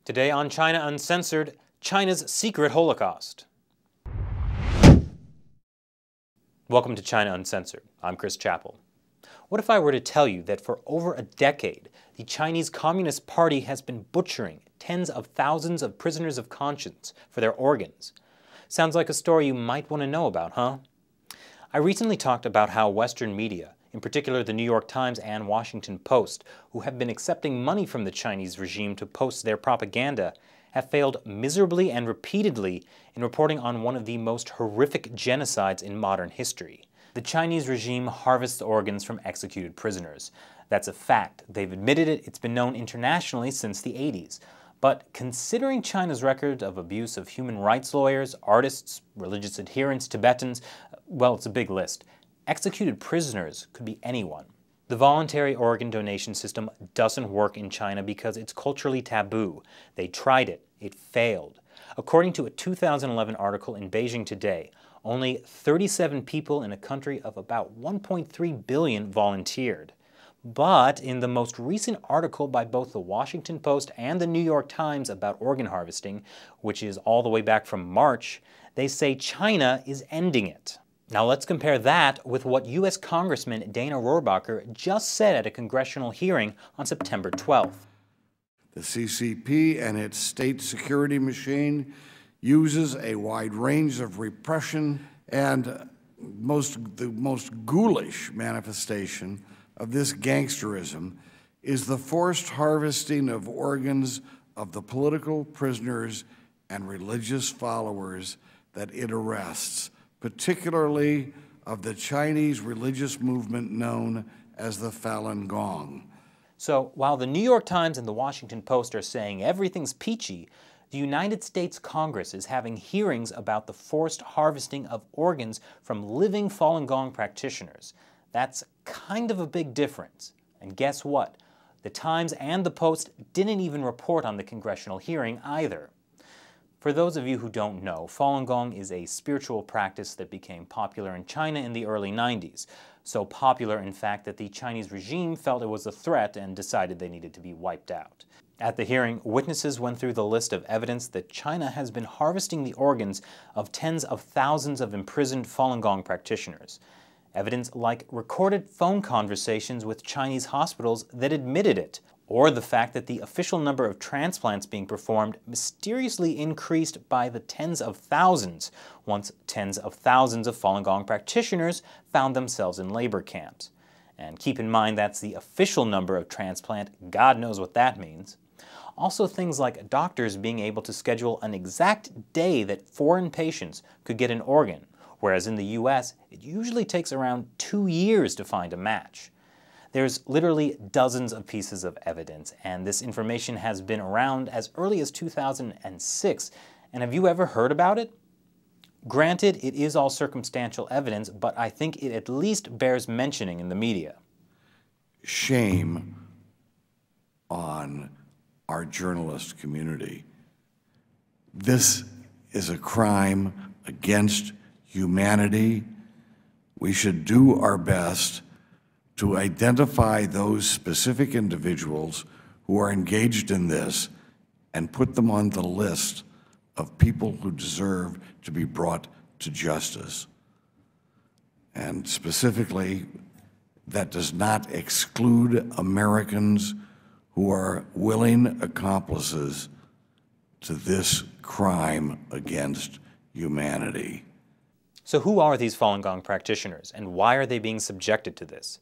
Today on China Uncensored, China's secret Holocaust. Welcome to China Uncensored. I'm Chris Chappell. What if I were to tell you that for over a decade, the Chinese Communist Party has been butchering tens of thousands of prisoners of conscience for their organs? Sounds like a story you might want to know about, huh? I recently talked about how Western media, in particular the New York Times and Washington Post, who have been accepting money from the Chinese regime to post their propaganda, have failed miserably and repeatedly in reporting on one of the most horrific genocides in modern history. The Chinese regime harvests organs from executed prisoners. That's a fact. They've admitted it. It's been known internationally since the 80s. But considering China's record of abuse of human rights lawyers, artists, religious adherents, Tibetans, well, it's a big list. Executed prisoners could be anyone. The voluntary organ donation system doesn't work in China because it's culturally taboo. They tried it. It failed. According to a 2011 article in Beijing Today, only 37 people in a country of about 1.3 billion volunteered. But in the most recent article by both the Washington Post and the New York Times about organ harvesting, which is all the way back from March, they say China is ending it. Now let's compare that with what U.S. Congressman Dana Rohrabacher just said at a congressional hearing on September 12th. The CCP and its state security machine uses a wide range of repression, and the most ghoulish manifestation of this gangsterism is the forced harvesting of organs of the political prisoners and religious followers that it arrests, particularly of the Chinese religious movement known as the Falun Gong. So while the New York Times and the Washington Post are saying everything's peachy, the United States Congress is having hearings about the forced harvesting of organs from living Falun Gong practitioners. That's kind of a big difference. And guess what? The Times and the Post didn't even report on the congressional hearing either. For those of you who don't know, Falun Gong is a spiritual practice that became popular in China in the early 90s. So popular, in fact, that the Chinese regime felt it was a threat and decided they needed to be wiped out. At the hearing, witnesses went through the list of evidence that China has been harvesting the organs of tens of thousands of imprisoned Falun Gong practitioners. Evidence like recorded phone conversations with Chinese hospitals that admitted it, or the fact that the official number of transplants being performed mysteriously increased by the tens of thousands once tens of thousands of Falun Gong practitioners found themselves in labor camps. And keep in mind that's the official number of transplant, God knows what that means. Also things like doctors being able to schedule an exact day that foreign patients could get an organ, whereas in the US, it usually takes around 2 years to find a match. There's literally dozens of pieces of evidence, and this information has been around as early as 2006. And have you ever heard about it? Granted, it is all circumstantial evidence, but I think it at least bears mentioning in the media. Shame on our journalist community. This is a crime against humanity. We should do our best to identify those specific individuals who are engaged in this and put them on the list of people who deserve to be brought to justice. And specifically, that does not exclude Americans who are willing accomplices to this crime against humanity. So who are these Falun Gong practitioners, and why are they being subjected to this?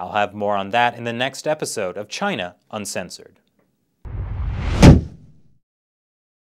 I'll have more on that in the next episode of China Uncensored.